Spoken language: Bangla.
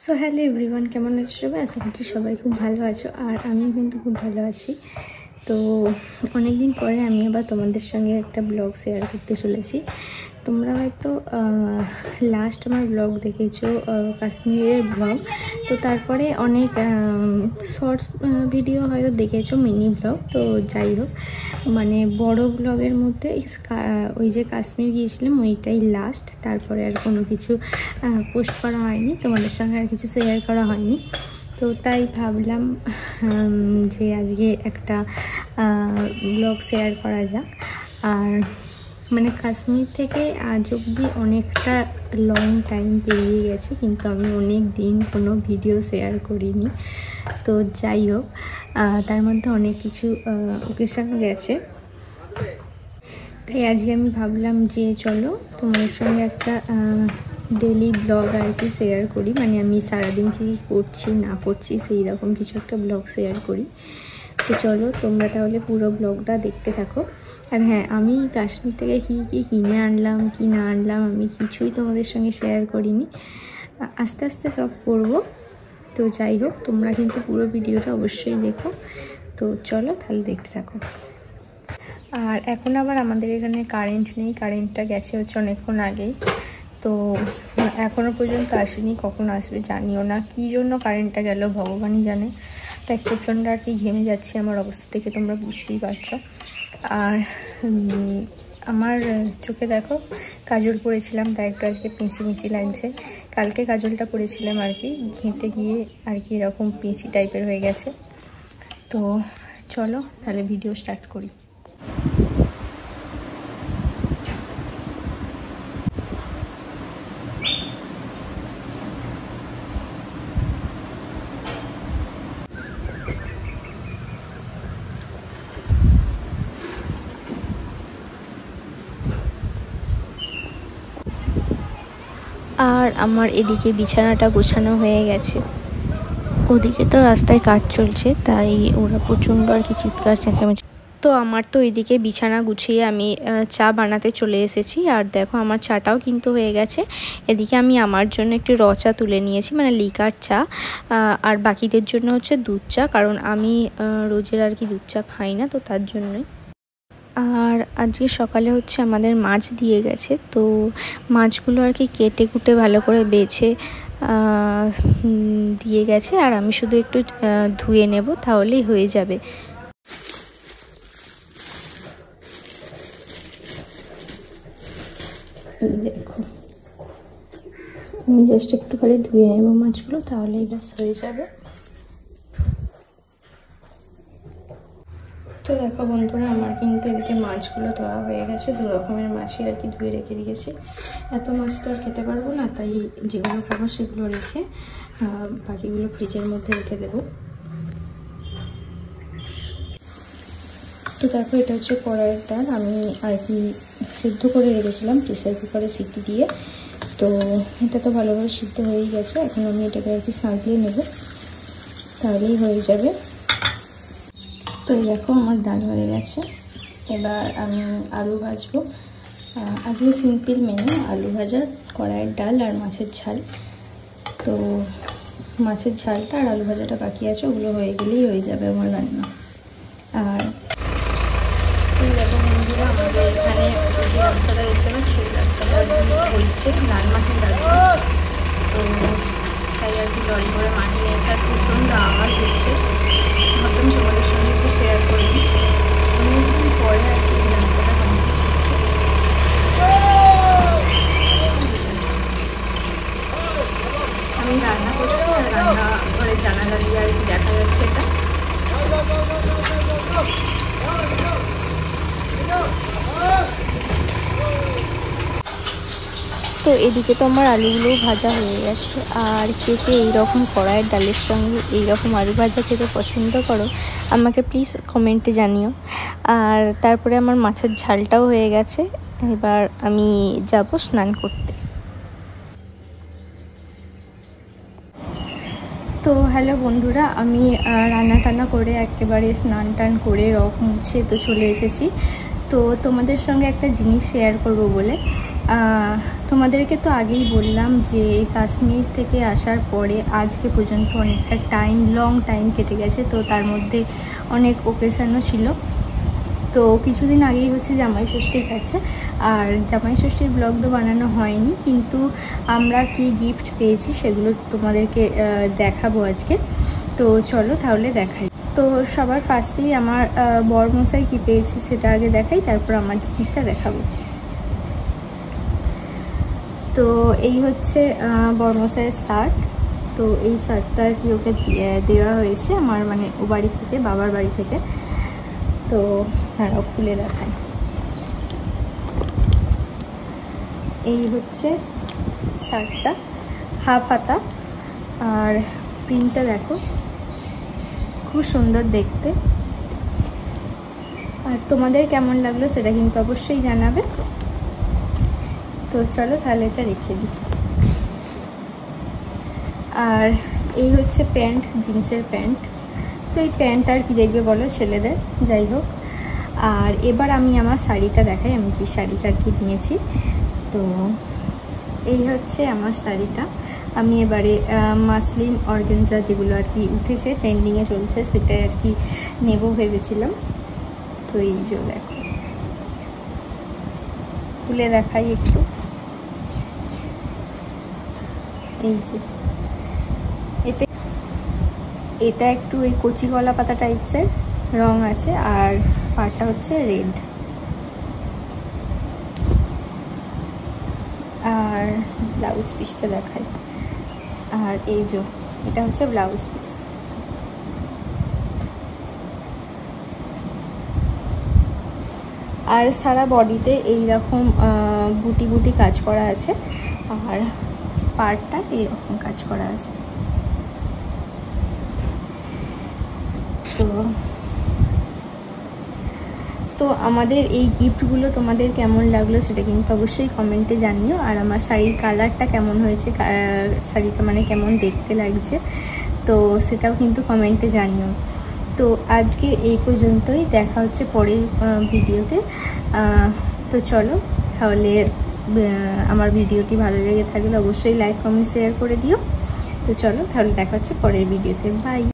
সো হ্যালো এভরিওয়ান, কেমন আছো সবাই? আশা করছি সবাই খুব ভালো আছো, আর আমিও কিন্তু খুব ভালো আছি। তো অনেকদিন পরে আমি আবার তোমাদের সঙ্গে একটা ব্লগ শেয়ার করতে চলেছি। তোমরা হয়তো লাস্ট আমার ব্লগ দেখেছো, কাশ্মীরের ব্লগ। তো তারপরে অনেক শর্টস ভিডিও হয়তো দেখেছো, মিনি ব্লগ। তো যাই হোক, মানে বড় ব্লগের মধ্যে ওই যে কাশ্মীর গিয়েছিলাম ওইটাই লাস্ট। তারপরে আর কোনো কিছু পোস্ট করা হয়নি, তোমাদের সঙ্গে আর কিছু শেয়ার করা হয়নি। তো তাই ভাবলাম যে আজকে একটা ব্লগ শেয়ার করা যাক। আর মানে কাশ্মীর থেকে আজ অবধি অনেকটা লং টাইম পেরিয়ে গেছে, কিন্তু আমি অনেক দিন কোনো ভিডিও শেয়ার করিনি। তো যাই হোক, তার মধ্যে অনেক কিছু ওকেশনও গেছে। তাই আজকে আমি ভাবলাম যে চলো তোমাদের সঙ্গে একটা ডেলি ব্লগ আর কি শেয়ার করি। মানে আমি সারাদিন কী করছি না করছি সেই রকম কিছু একটা ব্লগ শেয়ার করি। তো চলো তোমরা তাহলে পুরো ব্লগটা দেখতে থাকো। আর হ্যাঁ, আমি কাশ্মীর থেকে কী কী কিনে আনলাম কি না আনলাম আমি কিছুই তোমাদের সঙ্গে শেয়ার করিনি, আস্তে আস্তে সব করব। তো যাই হোক, তোমরা কিন্তু পুরো ভিডিওটা অবশ্যই দেখো। তো চলো তাহলে দেখতে থাকো। আর এখন আবার আমাদের এখানে কারেন্ট নেই, কারেন্টটা গেছে হচ্ছে অনেকক্ষণ আগেই। তো এখনও পর্যন্ত আসেনি, কখন আসবে জানিও না। কী জন্য কারেন্টটা গেল ভগবানই জানে। তাই প্রচণ্ড আর কি ঘেমে যাচ্ছে, আমার অবস্থা থেকে তোমরা বুঝতেই পারছো। আর আমার চোখে দেখো কাজল পরেছিলাম, তাই একটু আজকে পেঁচি পেঁচি লাগছে। কালকে কাজলটা পরেছিলাম আর কি, ঘেঁটে গিয়ে আর কি এরকম পেঁচি টাইপের হয়ে গেছে। তো চলো তাহলে ভিডিও স্টার্ট করি। আর আমার এদিকে বিছানাটা গোছানো হয়ে গেছে, ওদিকে তো রাস্তায় কাজ চলছে, তাই ওরা প্রচণ্ড আর কি চিৎকার চেঁচামেচি। তো আমার তো এইদিকে বিছানা গুছিয়ে আমি চা বানাতে চলে এসেছি। আর দেখো আমার চাটাও কিন্তু হয়ে গেছে। এদিকে আমি আমার জন্য একটু র চা তুলে নিয়েছি, মানে লিকার চা। আর বাকিদের জন্য হচ্ছে দুধ চা, কারণ আমি রোজের আর কি দুধ চা খাই না, তো তার জন্যই। আর আজকে সকালে হচ্ছে আমাদের মাছ দিয়ে গেছে, তো মাছগুলো আর কি কেটে কুটে ভালো করে বেছে দিয়ে গেছে। আর আমি শুধু একটু ধুয়ে নেব, তাহলেই হয়ে যাবে। দেখো আমি জাস্ট একটু খালি ধুয়ে নেব মাছগুলো, তাহলেই ব্যাস হয়ে যাবে। তো দেখো বন্ধুরা, আমার কিন্তু এদিকে মাছগুলো ধোয়া হয়ে গেছে। দু রকমের মাছই আর কি ধুয়ে রেখে দিয়েছি। এত মাছ তো আর খেতে পারবো না, তাই যেগুলো খাবো সেগুলো রেখে বাকিগুলো ফ্রিজের মধ্যে রেখে দেবো। তো দেখো, এটা হচ্ছে কড়াইয়ের ডাল, আমি আর কি সিদ্ধ করে রেখেছিলাম প্রেসার কুকারে সিটি দিয়ে। তো এটা তো ভালোভাবে সিদ্ধ হয়েই গেছে, এখন আমি এটাকে আর কি সাঁতলিয়ে নেব, তাহলেই হয়ে যাবে। তো দেখো আমার ডাল হয়ে গেছে। এবার আমি আলু ভাজবো। আজকে সিম্পল মেনু, আলু ভাজা, কড়াইয়ের ডাল আর মাছের ঝাল। তো মাছের ঝালটা আর আলু ভাজাটা বাকি আছে, ওগুলো হয়ে গেলেই হয়ে যাবে আমার রান্না। আর দেখো বন্ধুরা, আমাদের এখানে যে রাস্তাটা দেখতে পাচ্ছি সেই রাস্তাটা বলছে লাল মাছের রাস্তা। তো তাই আর কি লরি করে মাটি নিয়েছে, আর প্রচণ্ড আওয়াজ হচ্ছে। ভাবলাম তোমাদের সঙ্গে একটু শেয়ার করি। অনেকদিন পরে আর কি রাস্তাটা কমপ্লিট হচ্ছে। আমি রান্না করছি, আর রান্না করে জানালা দিয়ে আর কি দেখা যাচ্ছে এটা। তো এদিকে তো আমার আলুগুলোও ভাজা হয়ে গেছে। আর কে কে এইরকম কড়াইয়ের ডালের সঙ্গে এইরকম আলু ভাজা খেতে পছন্দ করো, আমাকে প্লিজ কমেন্টে জানিও। আর তারপরে আমার মাছের ঝালটাও হয়ে গেছে, এবার আমি যাব স্নান করতে। তো হ্যালো বন্ধুরা, আমি রান্না টান্না করে একেবারে স্নান টান করে রক মুছে তো চলে এসেছি। তো তোমাদের সঙ্গে একটা জিনিস শেয়ার করব বলে। তোমাদেরকে তো আগেই বললাম যে কাশ্মীর থেকে আসার পরে আজকে পর্যন্ত অনেকটা লং টাইম কেটে গেছে। তো তার মধ্যে অনেক ওকেশনও ছিল। তো কিছুদিন আগেই হচ্ছে জামাই ষষ্ঠী গেছে, আর জামাই ষষ্ঠীর ব্লগ তো বানানো হয়নি, কিন্তু আমরা কি গিফট পেয়েছি সেগুলো তোমাদেরকে দেখাবো আজকে। তো চলো তাহলে দেখাই। তো সবার ফার্স্টেই আমার বরমশাই কি পেয়েছি সেটা আগে দেখাই, তারপর আমার জিনিসটা দেখাবো। তো এই হচ্ছে বরমশাইয়ের শার্ট। তো এই শার্টটা আর কি ওকে দেওয়া হয়েছে আমার মানে ও বাড়ি থেকে, বাবার বাড়ি থেকে। তো হ্যাঁ, খুলে দেখায়। এই হচ্ছে শার্টটা, হাফ হাতা, আর প্রিন্টটা দেখো খুব সুন্দর দেখতে। আর তোমাদের কেমন লাগলো সেটা কিন্তু অবশ্যই জানাবে। তো চলো তাহলে এটা রেখে দিই। আর এই হচ্ছে প্যান্ট, জিন্সের প্যান্ট। তো এই প্যান্ট আর কি দেখবে বলো, ছেলেদের, যাই হোক। আর এবার আমি আমার শাড়িটা দেখাই, আমি যে শাড়িটা আর কি নিয়েছি। তো এই হচ্ছে আমার শাড়িটা। আমি এবারে মাসলিন অর্গানজা যেগুলো আর কি উঠেছে, ট্রেন্ডিংয়ে চলছে, সেটাই আর কি নেবো ভেবেছিলাম। তো এই যে দেখো, খুলে দেখাই একটু। এই যে এটা একটু ওই কচি কলা পাতা টাইপসের রং আছে, আর পাটটা হচ্ছে রেড। আর ব্লাউজ পিসটা দেখাই। আর এই যে এটা হচ্ছে ব্লাউজ পিস। আর সারা বডিতে এইরকম বুটি বুটি কাজ করা আছে, আর পার্টটা এইরকম কাজ করা আছে। তো আমাদের এই গিফটগুলো তোমাদের কেমন লাগলো সেটা কিন্তু অবশ্যই কমেন্টে জানিও। আর আমার শাড়ির কালারটা কেমন হয়েছে, শাড়িটা মানে কেমন দেখতে লাগছে, তো সেটাও কিন্তু কমেন্টে জানিও। তো আজকে এই পর্যন্তই, দেখা হচ্ছে পরের ভিডিওতে। তো চলো তাহলে, আমার ভিডিওটি ভালো লেগে থাকলে অবশ্যই লাইক কমেন্ট শেয়ার করে দিও। তো চলো তাহলে দেখা হচ্ছে পরের ভিডিওতে, বাই।